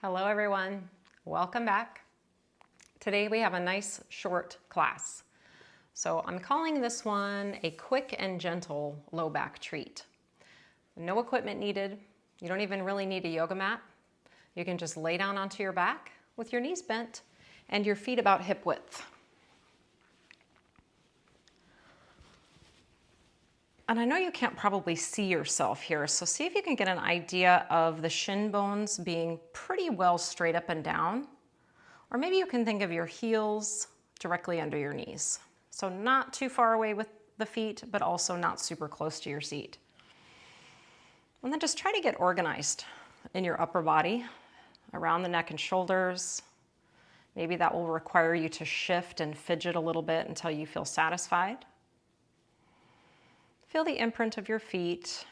Hello everyone, welcome back. Today we have a nice short class. So I'm calling this one a quick and gentle low back treat. No equipment needed. You don't even really need a yoga mat. You can just lay down onto your back with your knees bent and your feet about hip width. And I know you can't probably see yourself here, so see if you can get an idea of the shin bones being pretty well straight up and down. Or maybe you can think of your heels directly under your knees. So not too far away with the feet, but also not super close to your seat. And then just try to get organized in your upper body, around the neck and shoulders. Maybe that will require you to shift and fidget a little bit until you feel satisfied. Feel the imprint of your feet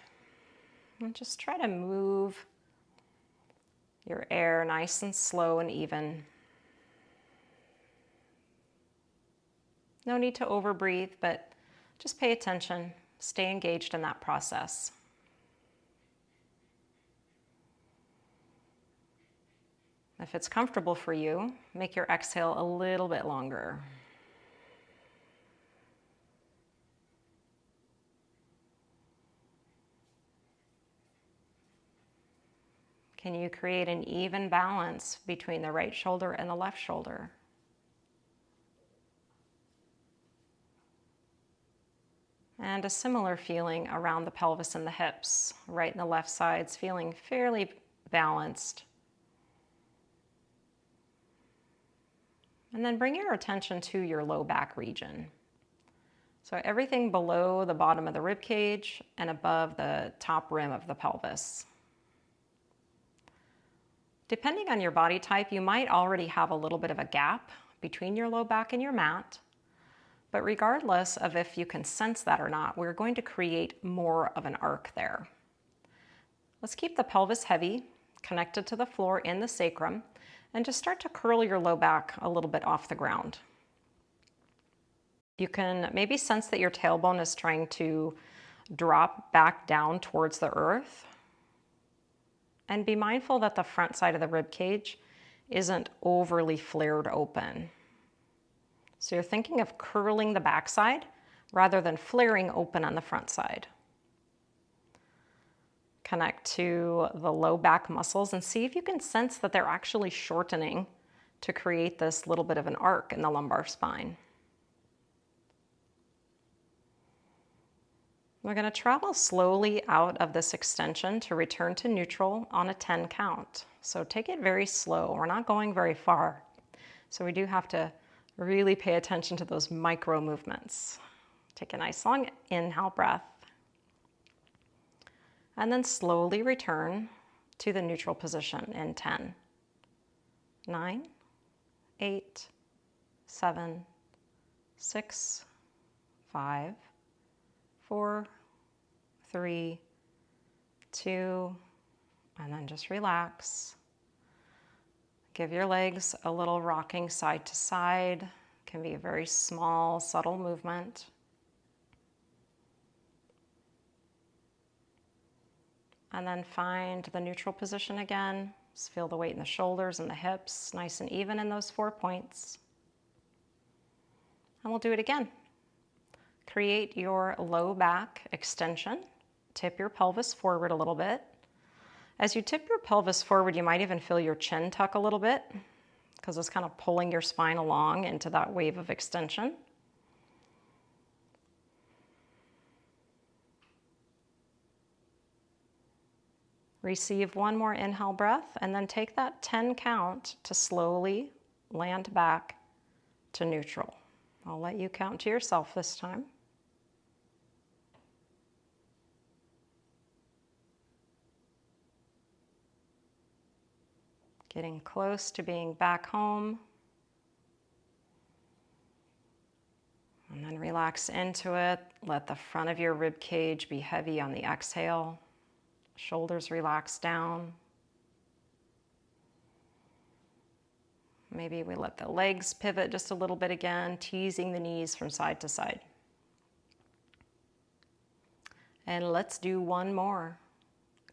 and just try to move your air nice and slow and even. No need to overbreathe, but just pay attention, stay engaged in that process. If it's comfortable for you, make your exhale a little bit longer. Can you create an even balance between the right shoulder and the left shoulder? And a similar feeling around the pelvis and the hips, right and the left sides feeling fairly balanced. And then bring your attention to your low back region. So everything below the bottom of the rib cage and above the top rim of the pelvis. Depending on your body type, you might already have a little bit of a gap between your low back and your mat. But regardless of if you can sense that or not, we're going to create more of an arc there. Let's keep the pelvis heavy, connected to the floor in the sacrum, and just start to curl your low back a little bit off the ground. You can maybe sense that your tailbone is trying to drop back down towards the earth. And be mindful that the front side of the rib cage isn't overly flared open. So you're thinking of curling the backside rather than flaring open on the front side. Connect to the low back muscles and see if you can sense that they're actually shortening to create this little bit of an arc in the lumbar spine. We're going to travel slowly out of this extension to return to neutral on a 10 count. So take it very slow. We're not going very far. So we do have to really pay attention to those micro movements. Take a nice long inhale breath. And then slowly return to the neutral position in 10, 9, 8, 7, 6, 5, 4, 3, 2, and then just relax. Give your legs a little rocking side to side. It can be a very small, subtle movement. And then find the neutral position again. Just feel the weight in the shoulders and the hips, nice and even in those 4 points. And we'll do it again. Create your low back extension. Tip your pelvis forward a little bit. As you tip your pelvis forward, you might even feel your chin tuck a little bit because it's kind of pulling your spine along into that wave of extension. Receive one more inhale breath and then take that 10 count to slowly land back to neutral. I'll let you count to yourself this time. Getting close to being back home. And then relax into it. Let the front of your rib cage be heavy on the exhale. Shoulders relax down. Maybe we let the legs pivot just a little bit again, teasing the knees from side to side. And let's do one more.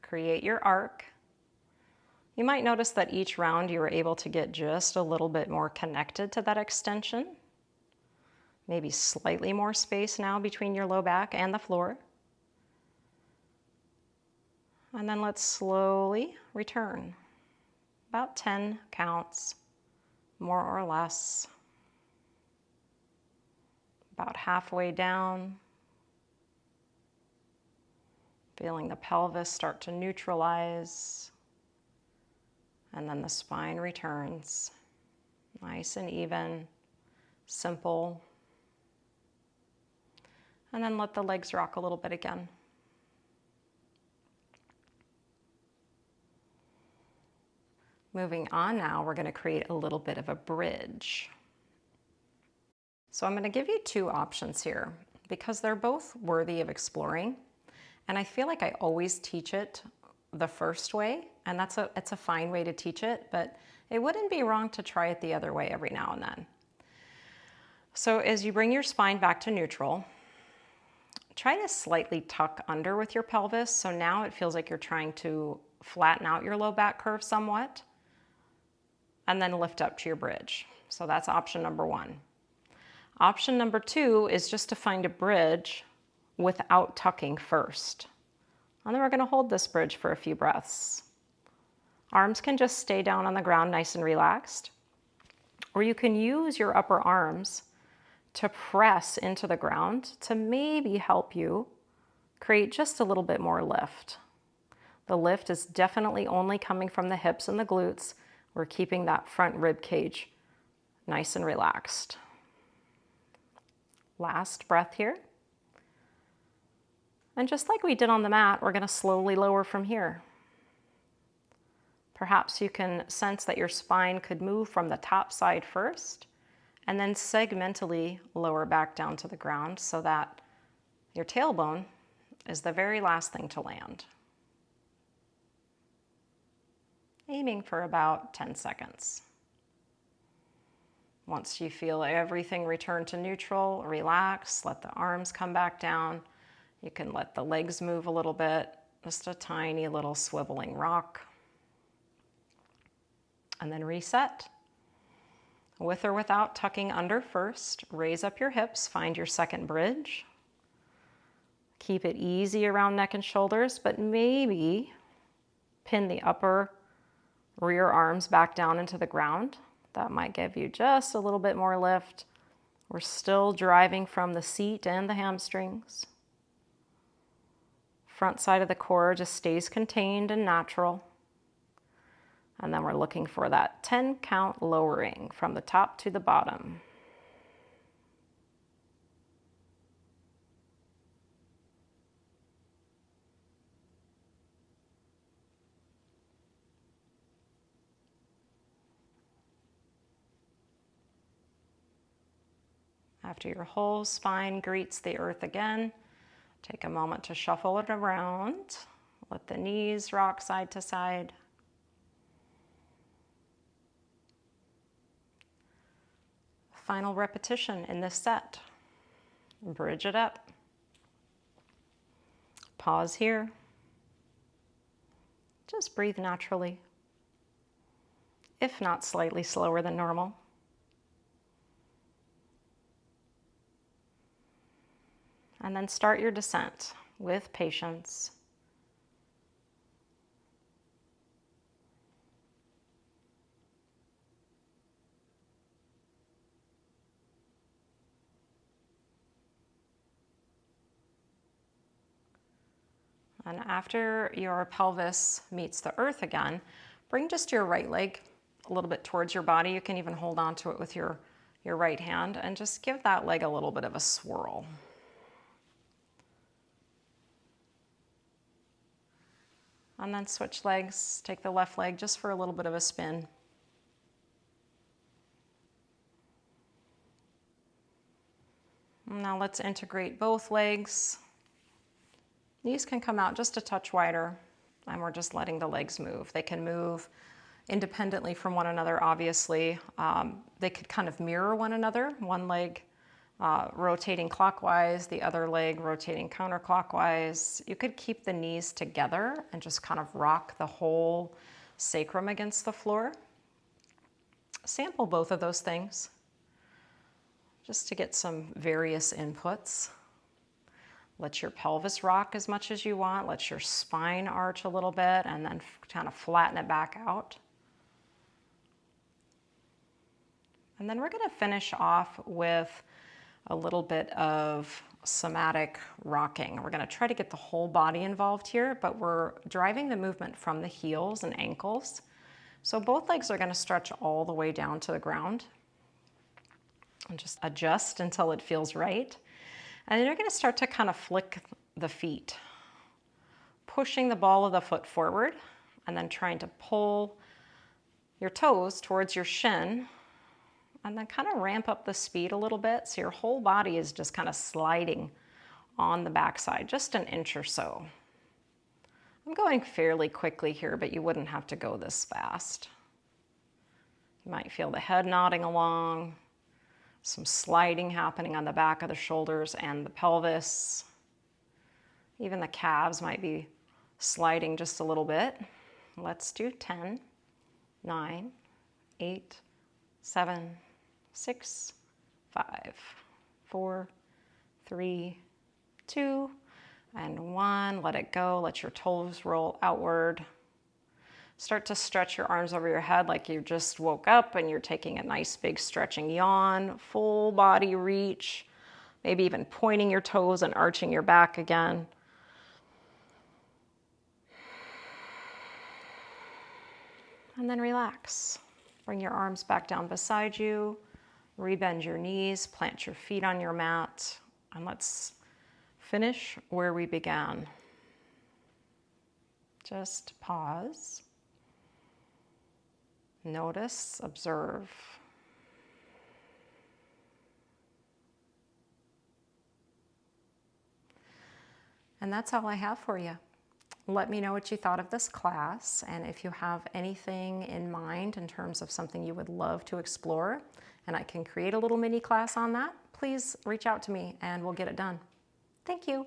Create your arc. You might notice that each round you were able to get just a little bit more connected to that extension. Maybe slightly more space now between your low back and the floor. And then let's slowly return. About 10 counts, more or less. About halfway down. Feeling the pelvis start to neutralize. And then the spine returns. Nice and even, simple. And then let the legs rock a little bit again. Moving on now, we're going to create a little bit of a bridge. So I'm going to give you two options here because they're both worthy of exploring. And I feel like I always teach it the first way, and it's a fine way to teach it, but it wouldn't be wrong to try it the other way every now and then. So as you bring your spine back to neutral, try to slightly tuck under with your pelvis. So now it feels like you're trying to flatten out your low back curve somewhat, and then lift up to your bridge. So that's option number one. Option number two is just to find a bridge without tucking first. And then we're going to hold this bridge for a few breaths. Arms can just stay down on the ground nice and relaxed, or you can use your upper arms to press into the ground to maybe help you create just a little bit more lift. The lift is definitely only coming from the hips and the glutes. We're keeping that front rib cage nice and relaxed. Last breath here. And just like we did on the mat, we're going to slowly lower from here. Perhaps you can sense that your spine could move from the top side first, and then segmentally lower back down to the ground so that your tailbone is the very last thing to land. Aiming for about 10 seconds. Once you feel everything return to neutral, relax, let the arms come back down. You can let the legs move a little bit, just a tiny little swiveling rock. And then reset. With or without tucking under first, raise up your hips, find your second bridge. Keep it easy around neck and shoulders, but maybe pin the upper rear arms back down into the ground. That might give you just a little bit more lift. We're still driving from the seat and the hamstrings. Front side of the core just stays contained and natural. And then we're looking for that 10 count lowering from the top to the bottom. After your whole spine greets the earth again, take a moment to shuffle it around. Let the knees rock side to side. Final repetition in this set. Bridge it up. Pause here. Just breathe naturally, if not slightly slower than normal. And then start your descent with patience. And after your pelvis meets the earth again, bring just your right leg a little bit towards your body. You can even hold on to it with your right hand and just give that leg a little bit of a swirl. And then switch legs, take the left leg just for a little bit of a spin. Now let's integrate both legs. Knees can come out just a touch wider, and we're just letting the legs move. They can move independently from one another, obviously. They could kind of mirror one another, one leg rotating clockwise, the other leg rotating counterclockwise. You could keep the knees together and just kind of rock the whole sacrum against the floor. Sample both of those things just to get some various inputs. Let your pelvis rock as much as you want. Let your spine arch a little bit and then kind of flatten it back out. And then we're going to finish off with a little bit of somatic rocking. We're going to try to get the whole body involved here, but we're driving the movement from the heels and ankles. So both legs are going to stretch all the way down to the ground. And just adjust until it feels right. And then you're going to start to kind of flick the feet, pushing the ball of the foot forward and then trying to pull your toes towards your shin and then kind of ramp up the speed a little bit so your whole body is just kind of sliding on the backside, just an inch or so. I'm going fairly quickly here, but you wouldn't have to go this fast. You might feel the head nodding along, some sliding happening on the back of the shoulders and the pelvis. Even the calves might be sliding just a little bit. Let's do 10, 9, 8, 7, 6, 5, 4, 3, 2, and 1. Let it go. Let your toes roll outward. Start to stretch your arms over your head like you just woke up and you're taking a nice big stretching yawn, full body reach, maybe even pointing your toes and arching your back again. And then relax. Bring your arms back down beside you, rebend your knees, plant your feet on your mat, and let's finish where we began. Just pause. Notice, observe. And that's all I have for you. Let me know what you thought of this class, and if you have anything in mind in terms of something you would love to explore, and I can create a little mini class on that, please reach out to me and we'll get it done. Thank you.